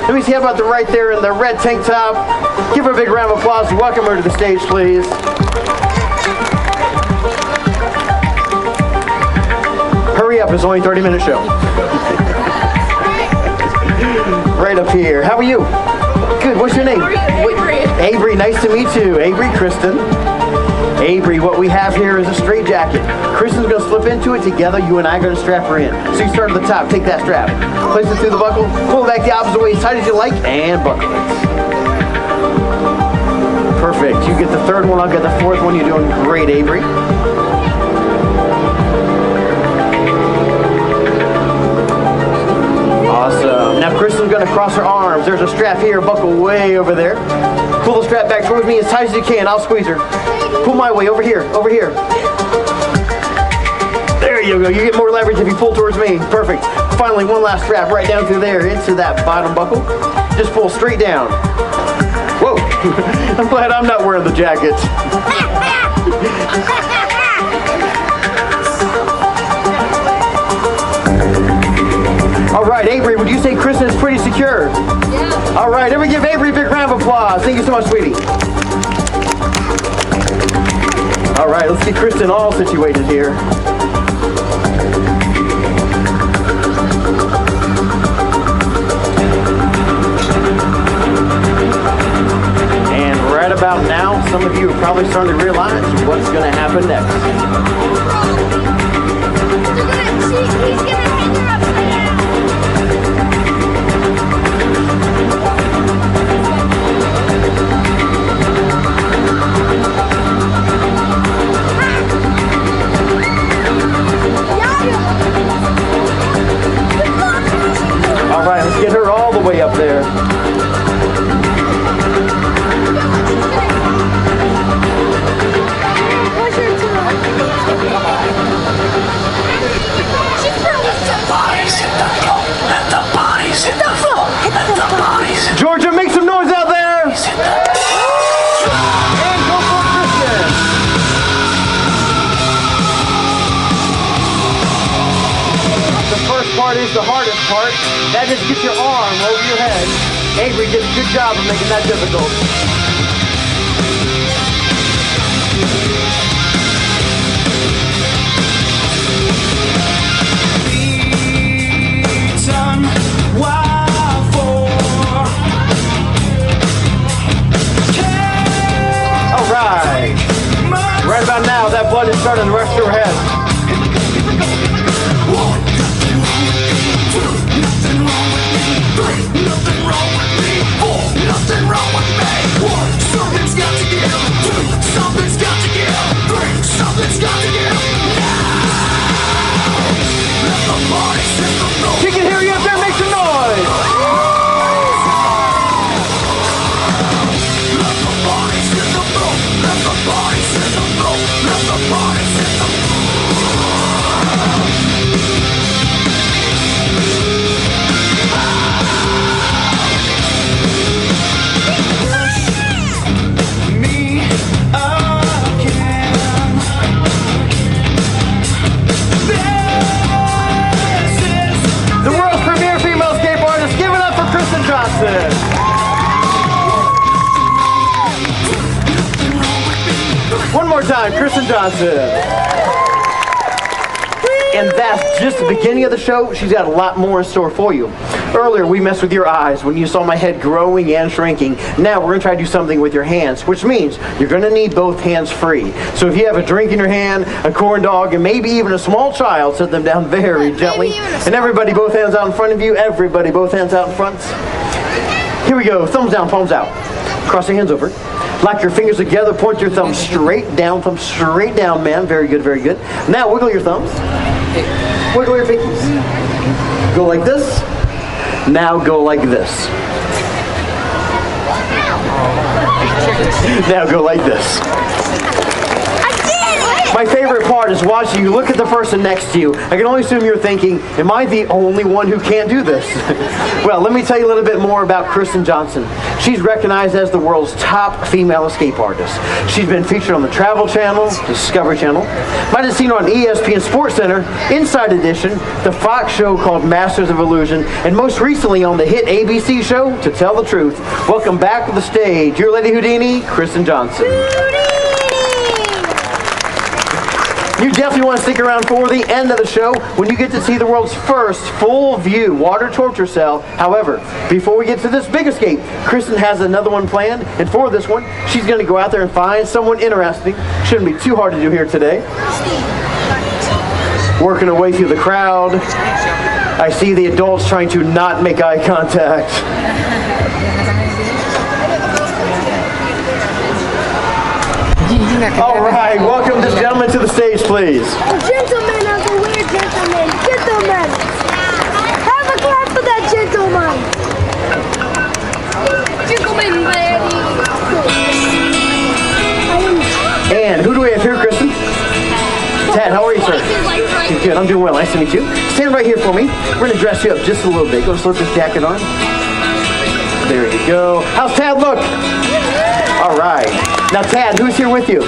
Let me see, how about the right there in the red tank top? Give her a big round of applause. Welcome her to the stage, please. Hurry up, it's only a 30-minute show. Right up here. How are you? Good, what's your name? Avery. Avery, nice to meet you. Avery, Kristen. Avery, what we have here is a straight jacket. Kristen's going to slip into it together. You and I are going to strap her in. So you start at the top. Take that strap. Place it through the buckle. Pull it back the opposite way as tight as you like. And buckle it. Perfect. You get the third one. I'll get the fourth one. You're doing great, Avery. Awesome. Now Kristen's going to cross her arms. There's a strap here. Buckle way over there. Pull the strap back towards me as tight as you can. I'll squeeze her. Pull my way, over here, over here. There you go, you get more leverage if you pull towards me. Perfect. Finally, one last strap right down through there into that bottom buckle. Just pull straight down. Whoa, I'm glad I'm not wearing the jacket. All right, Avery, would you say Kristen is pretty secure? Yeah. All right, everyone give Avery a big round of applause. Thank you so much, sweetie. All right, let's get Kristen all situated here. And right about now, some of you are probably starting to realize what's going to happen next. He's gonna hang her upside down. All right, let's get her all the way up there. Georgia, make some noise out there! And go for Kristen! The first part is the hardest part. That is get your arm over your head. Avery did a good job of making that difficult. Right about now, that blood is starting to rush to her head. She can hear you up there, make some noise! One more time, Kristen Johnson. And that's just the beginning of the show. She's got a lot more in store for you. Earlier, we messed with your eyes when you saw my head growing and shrinking. Now we're going to try to do something with your hands, which means you're going to need both hands free. So if you have a drink in your hand, a corn dog, and maybe even a small child, set them down very gently. And everybody, both hands out in front of you. Everybody, both hands out in front. Here we go. Thumbs down, palms out. Cross your hands over. Lock your fingers together. Point your thumb straight down, man. Very good, very good. Now wiggle your thumbs. Wiggle your pinkies. Go like this. Now go like this. Now go like this. I did it! My favorite part is watching you look at the person next to you. I can only assume you're thinking, am I the only one who can't do this? Well, let me tell you a little bit more about Kristen Johnson. She's recognized as the world's top female escape artist. She's been featured on the Travel Channel, Discovery Channel. Might have seen her on ESPN Sports Center, Inside Edition, the Fox show called Masters of Illusion, and most recently on the hit ABC show, To Tell the Truth. Welcome back to the stage, your Lady Houdini, Kristen Johnson. You definitely want to stick around for the end of the show when you get to see the world's first full view water torture cell. However, before we get to this big escape, Kristen has another one planned, and for this one, she's going to go out there and find someone interesting. Shouldn't be too hard to do here today. Working her way through the crowd. I see the adults trying to not make eye contact. All right, welcome this gentleman to the stage, please. A gentleman of the weird gentleman. Gentleman. Have a clap for that gentleman. Gentleman, baby. And who do we have here, Kristen? Tad, how are you, sir? Good, I'm doing well. Nice to meet you. Stand right here for me. We're going to dress you up just a little bit. Go slip this jacket on. There you go. How's Tad look? All right. Now, Tad, who's here with you?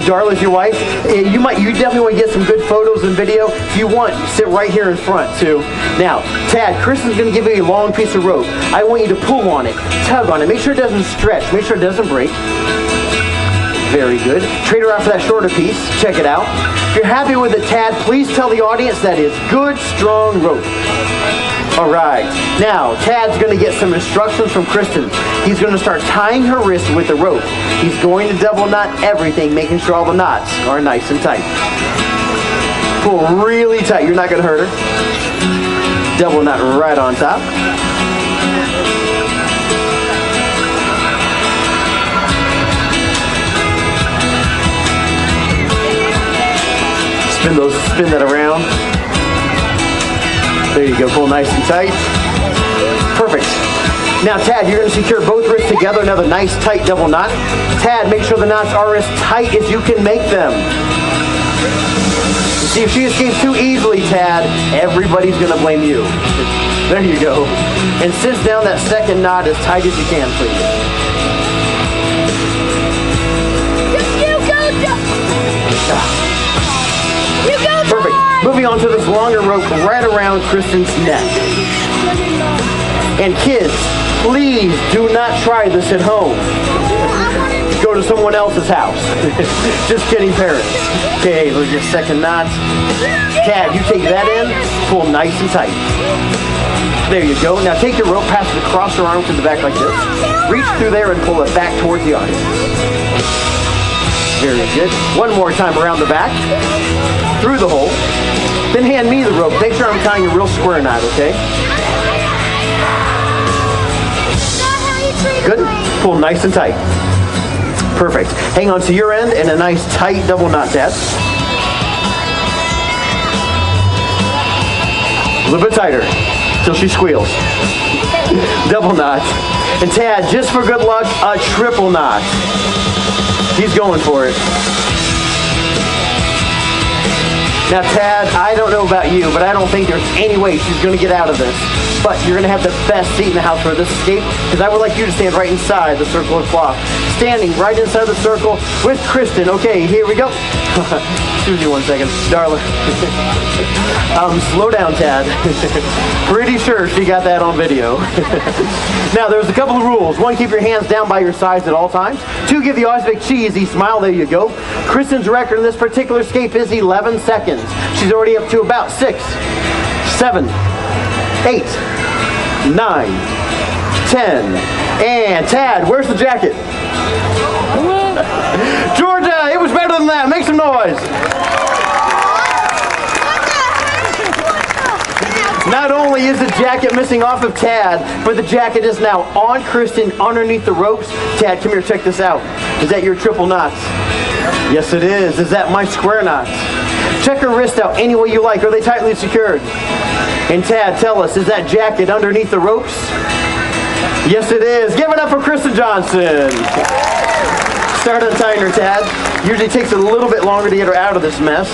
Darla's your wife. You definitely want to get some good photos and video. If you want, sit right here in front too. Now, Tad, Kristen's going to give you a long piece of rope. I want you to pull on it, tug on it. Make sure it doesn't stretch. Make sure it doesn't break. Very good. Trade her out for that shorter piece. Check it out. If you're happy with it, Tad, please tell the audience that it's good, strong rope. All right. Now, Tad's going to get some instructions from Kristen. He's going to start tying her wrist with the rope. He's going to double knot everything, making sure all the knots are nice and tight. Pull really tight. You're not going to hurt her. Double knot right on top. Spin that around. There you go, pull nice and tight. Perfect. Now, Tad, you're going to secure both wrists together, another nice tight double knot. Tad, make sure the knots are as tight as you can make them. See, if she escapes too easily, Tad, everybody's going to blame you. There you go. And cinch down that second knot as tight as you can, please. Perfect. Moving on to this longer rope right around Kristen's neck. And kids, please do not try this at home. Go to someone else's house. Just kidding, parents. Okay, look at your second knot. Tad, you take that in, pull nice and tight. There you go. Now take your rope, pass it across your arm to the back like this. Reach through there and pull it back towards the audience. Very good. One more time around the back. Through the hole. Then hand me the rope. Make sure I'm tying a real square knot, okay? Good. Pull nice and tight. Perfect. Hang on to your end and a nice tight double knot, Tad. A little bit tighter till she squeals. Double knot. And Tad, just for good luck, a triple knot. He's going for it. Now, Tad, I don't know about you, but I don't think there's any way she's going to get out of this. But you're going to have the best seat in the house for this escape, because I would like you to stand right inside the circle of cloth. Standing right inside the circle with Kristen. Okay, here we go. Excuse me 1 second. Darla. Slow down, Tad. Pretty sure she got that on video. Now, there's a couple of rules. 1, keep your hands down by your sides at all times. 2, give the always big cheesy smile. There you go. Kristen's record in this particular escape is 11 seconds. She's already up to about 6, 7, 8, 9, 10, and Tad, where's the jacket? Georgia, it was better than that. Make some noise. Not only is the jacket missing off of Tad, but the jacket is now on Kristen underneath the ropes. Tad, come here, check this out. Is that your triple knots? Yes, it is. Is that my square knots? Check her wrist out any way you like. Are they tightly secured? And Tad, tell us, is that jacket underneath the ropes? Yes, it is. Give it up for Kristen Johnson. Start untying her, Tad. Usually takes a little bit longer to get her out of this mess.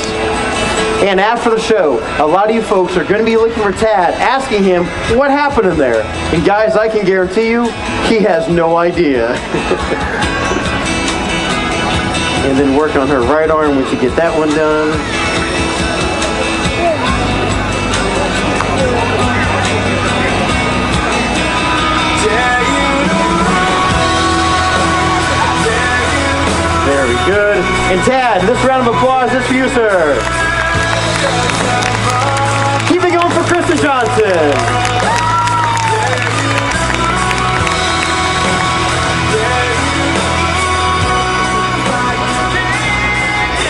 And after the show, a lot of you folks are going to be looking for Tad, asking him what happened in there. And guys, I can guarantee you, he has no idea. And then work on her right arm once you get that one done. Very good. And Tad, this round of applause is for you, sir. Keep it going for Kristen Johnson.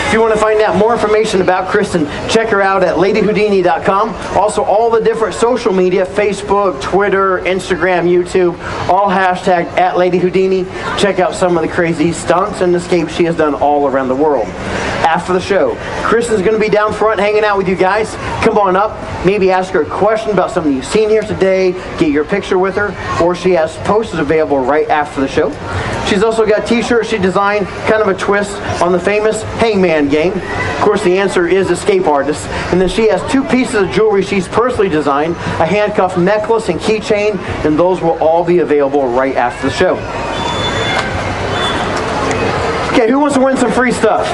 If you want to find out more information about Kristen, check her out at ladyhoudini.com. Also, all the different social media, Facebook, Twitter, Instagram, YouTube, all hashtag at ladyhoudini. Check out some of the crazy stunts and escapes she has done all around the world. After the show, Kristen's going to be down front hanging out with you guys. Come on up, maybe ask her a question about something you've seen here today, get your picture with her, or she has posters available right after the show. She's also got t-shirts she designed, kind of a twist on the famous Hangman game. Of course, the answer is escape artist. And then she has 2 pieces of jewelry she's personally designed, a handcuff necklace and keychain, and those will all be available right after the show. Okay, who wants to win some free stuff?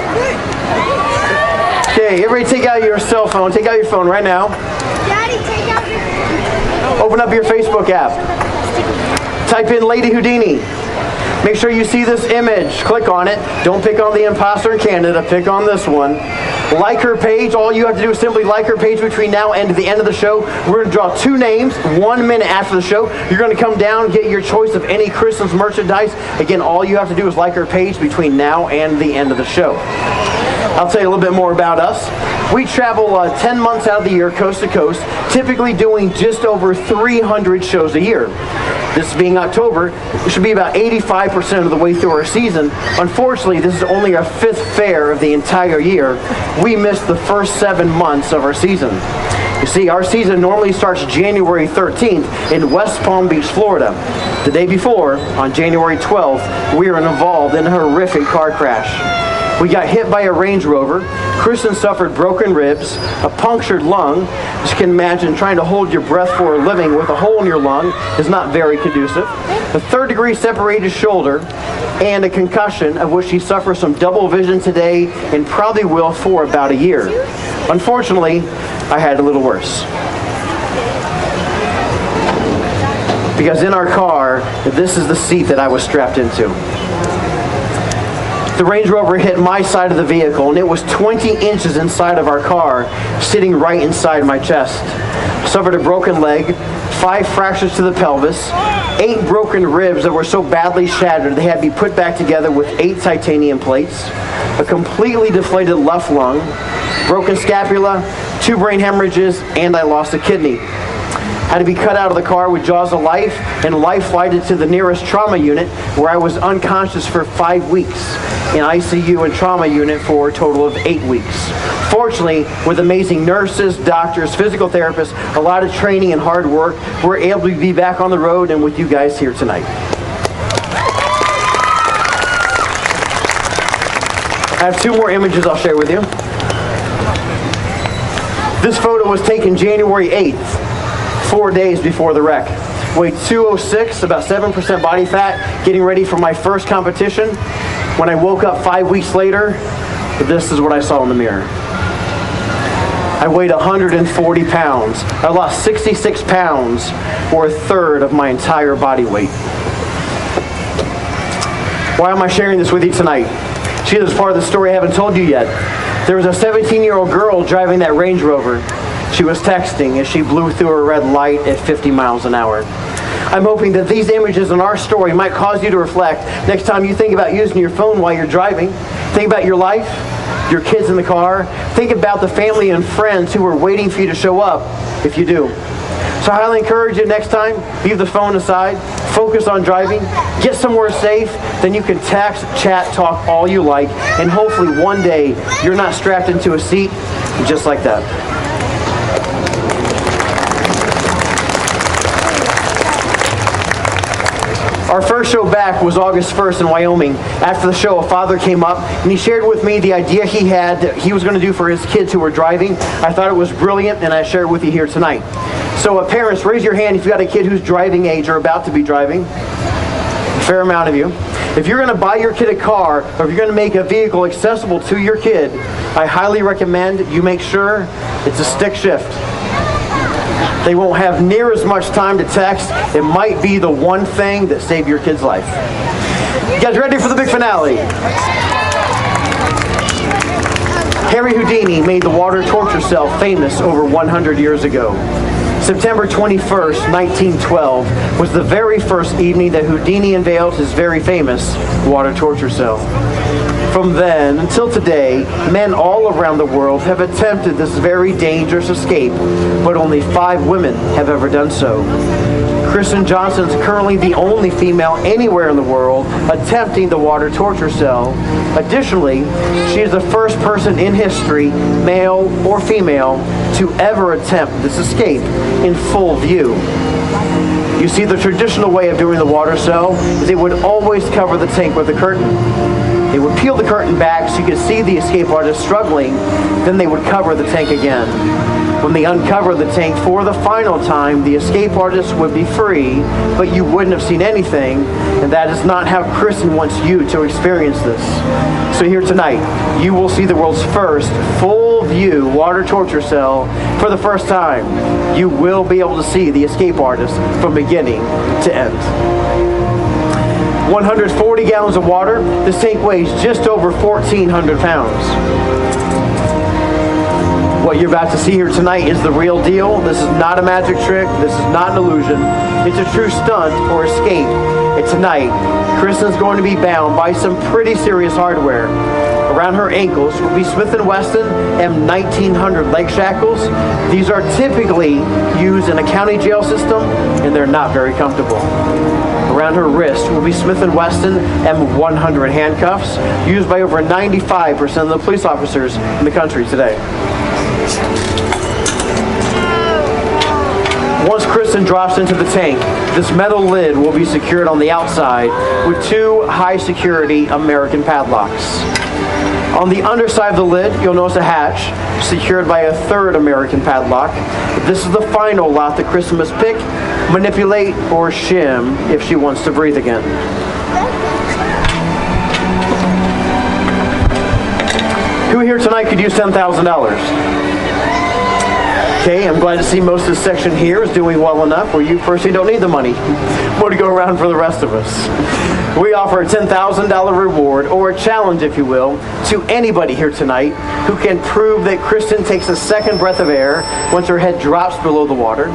Okay, everybody take out your cell phone. Take out your phone right now. Daddy, take out your... Open up your Facebook app. Type in Lady Houdini. Make sure you see this image. Click on it. Don't pick on the imposter in Canada. Pick on this one. Like her page. All you have to do is simply like her page between now and the end of the show. We're going to draw 2 names 1 minute after the show. You're going to come down, get your choice of any Kristen's merchandise. Again, all you have to do is like her page between now and the end of the show. I'll tell you a little bit more about us. We travel 10 months out of the year, coast to coast, typically doing just over 300 shows a year. This being October, it should be about 85% of the way through our season. Unfortunately, this is only our 5th fair of the entire year. We missed the first 7 months of our season. You see, our season normally starts January 13th in West Palm Beach, Florida. The day before, on January 12th, we were involved in a horrific car crash. We got hit by a Range Rover. Kristen suffered broken ribs, a punctured lung. As you can imagine, trying to hold your breath for a living with a hole in your lung is not very conducive. A 3rd-degree separated shoulder and a concussion, of which she suffers from double vision today and probably will for about a year. Unfortunately, I had it a little worse. Because in our car, this is the seat that I was strapped into. The Range Rover hit my side of the vehicle, and it was 20 inches inside of our car, sitting right inside my chest. Suffered a broken leg, 5 fractures to the pelvis, 8 broken ribs that were so badly shattered they had to be put back together with 8 titanium plates, a completely deflated left lung, broken scapula, 2 brain hemorrhages, and I lost a kidney. Had to be cut out of the car with jaws of life and life-flighted to the nearest trauma unit, where I was unconscious for 5 weeks, in ICU and trauma unit for a total of 8 weeks. Fortunately, with amazing nurses, doctors, physical therapists, a lot of training and hard work, we're able to be back on the road and with you guys here tonight. I have 2 more images I'll share with you. This photo was taken January 8th. 4 days before the wreck. Weighed 206, about 7% body fat, getting ready for my first competition. When I woke up 5 weeks later, this is what I saw in the mirror. I weighed 140 pounds. I lost 66 pounds, or 1/3 of my entire body weight. Why am I sharing this with you tonight? See, this is part of the story I haven't told you yet. There was a 17-year-old girl driving that Range Rover. She was texting as she blew through a red light at 50 miles an hour. I'm hoping that these images in our story might cause you to reflect next time you think about using your phone while you're driving. Think about your life, your kids in the car. Think about the family and friends who are waiting for you to show up if you do. So I highly encourage you next time, leave the phone aside, focus on driving, get somewhere safe, then you can text, chat, talk all you like, and hopefully one day you're not strapped into a seat just like that. Our first show back was August 1st in Wyoming. After the show, a father came up and he shared with me the idea he had that he was going to do for his kids who were driving. I thought it was brilliant, and I share it with you here tonight. So parents, raise your hand if you got a kid who's driving age or about to be driving. A fair amount of you. If you're going to buy your kid a car, or if you're going to make a vehicle accessible to your kid, I highly recommend you make sure it's a stick shift. They won't have near as much time to text. It might be the one thing that saved your kid's life. You guys ready for the big finale? Harry Houdini made the water torture cell famous over 100 years ago. September 21st, 1912 was the very first evening that Houdini unveiled his very famous water torture cell. From then until today, men all around the world have attempted this very dangerous escape, but only 5 women have ever done so. Kristen Johnson is currently the only female anywhere in the world attempting the water torture cell. Additionally, she is the first person in history, male or female, to ever attempt this escape in full view. You see, the traditional way of doing the water cell is they would always cover the tank with a curtain. They would peel the curtain back so you could see the escape artist struggling, then they would cover the tank again. When they uncover the tank for the final time, the escape artist would be free, but you wouldn't have seen anything, and that is not how Kristen wants you to experience this. So here tonight, you will see the world's first full-view water torture cell for the first time. You will be able to see the escape artist from beginning to end. 140 gallons of water. This tank weighs just over 1,400 pounds. What you're about to see here tonight is the real deal. This is not a magic trick. This is not an illusion. It's a true stunt or escape. And tonight, Kristen's going to be bound by some pretty serious hardware. Around her ankles will be Smith & Wesson M1900 leg shackles. These are typically used in a county jail system, and they're not very comfortable. Around her wrist will be Smith & Wesson M100 handcuffs, used by over 95% of the police officers in the country today. Once Kristen drops into the tank, this metal lid will be secured on the outside with 2 high-security American padlocks. On the underside of the lid, you'll notice a hatch secured by a 3rd American padlock. This is the final lot that Kristen must pick, manipulate, or shim if she wants to breathe again. Who here tonight could use $10,000? Okay, I'm glad to see most of this section here is doing well enough where you personally don't need the money. More to go around for the rest of us. We offer a $10,000 reward, or a challenge if you will, to anybody here tonight who can prove that Kristen takes a second breath of air once her head drops below the water,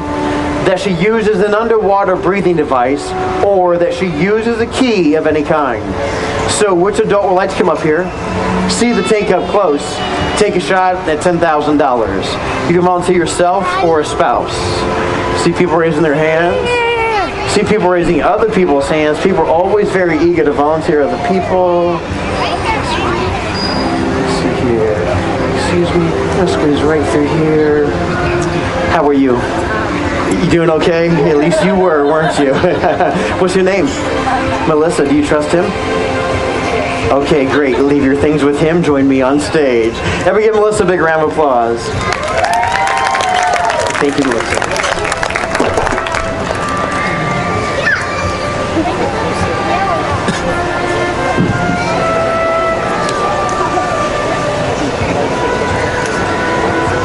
that she uses an underwater breathing device, or that she uses a key of any kind. So which adult would like to come up here, see the tank up close, take a shot at $10,000? You can volunteer yourself or a spouse. See people raising their hands. See people raising other people's hands. People are always very eager to volunteer other people. Let's see here. Excuse me. I'll squeeze right through here. How are you? You doing okay? At least you were, weren't you? What's your name? Melissa. Do you trust him? Okay, great. Leave your things with him. Join me on stage. Everybody give Melissa a big round of applause. Thank you, Melissa.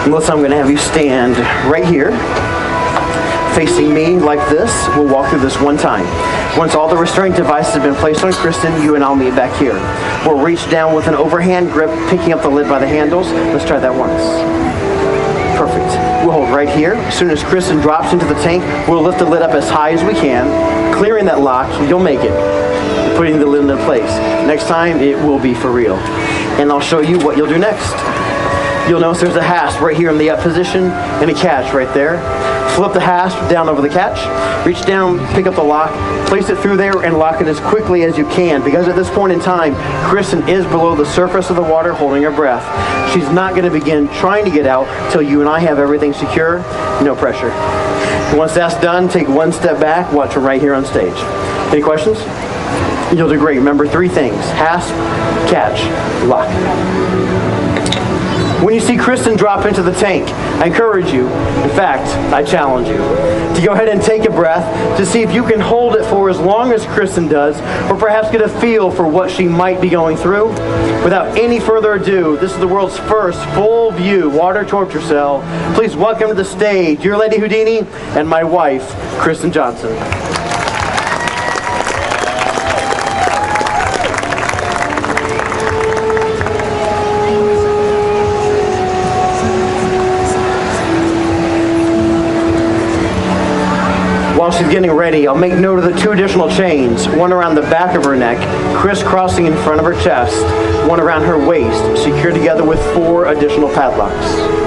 Melissa, I'm going to have you stand right here, facing me like this. We'll walk through this one time. Once all the restraint devices have been placed on Kristen, you and I'll meet back here. We'll reach down with an overhand grip, picking up the lid by the handles. Let's try that once. Perfect. We'll hold right here. As soon as Kristen drops into the tank, we'll lift the lid up as high as we can, clearing that lock. You'll make it. Putting the lid into place. Next time, it will be for real. And I'll show you what you'll do next. You'll notice there's a hasp right here in the up position and a catch right there. Flip the hasp down over the catch, reach down, pick up the lock, place it through there, and lock it as quickly as you can, because at this point in time, Kristen is below the surface of the water holding her breath. She's not going to begin trying to get out till you and I have everything secure. No pressure. Once that's done, take one step back, watch her right here on stage. Any questions? You'll do great. Remember 3 things: hasp, catch, lock. When you see Kristen drop into the tank, I encourage you, in fact, I challenge you, to go ahead and take a breath to see if you can hold it for as long as Kristen does, or perhaps get a feel for what she might be going through. Without any further ado, this is the world's first full-view water torture cell. Please welcome to the stage your Lady Houdini and my wife, Kristen Johnson. While she's getting ready, I'll make note of the 2 additional chains, one around the back of her neck, crisscrossing in front of her chest, one around her waist, secured together with 4 additional padlocks.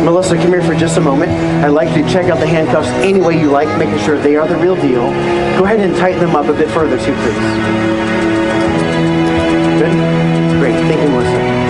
Melissa, come here for just a moment. I'd like you to check out the handcuffs any way you like, making sure they are the real deal. Go ahead and tighten them up a bit further too, please. Good? Great. Thank you, Melissa.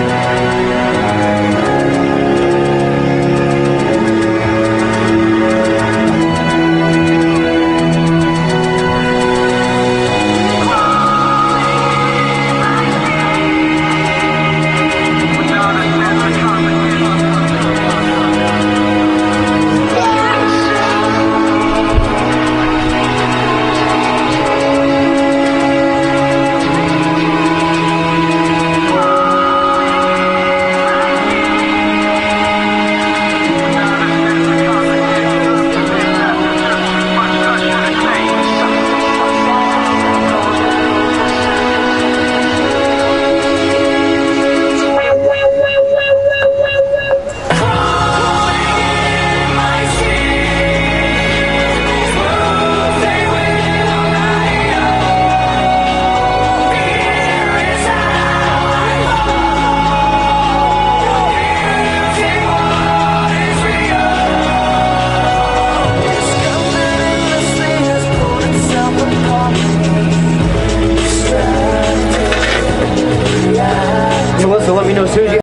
Melissa, let me know as soon as you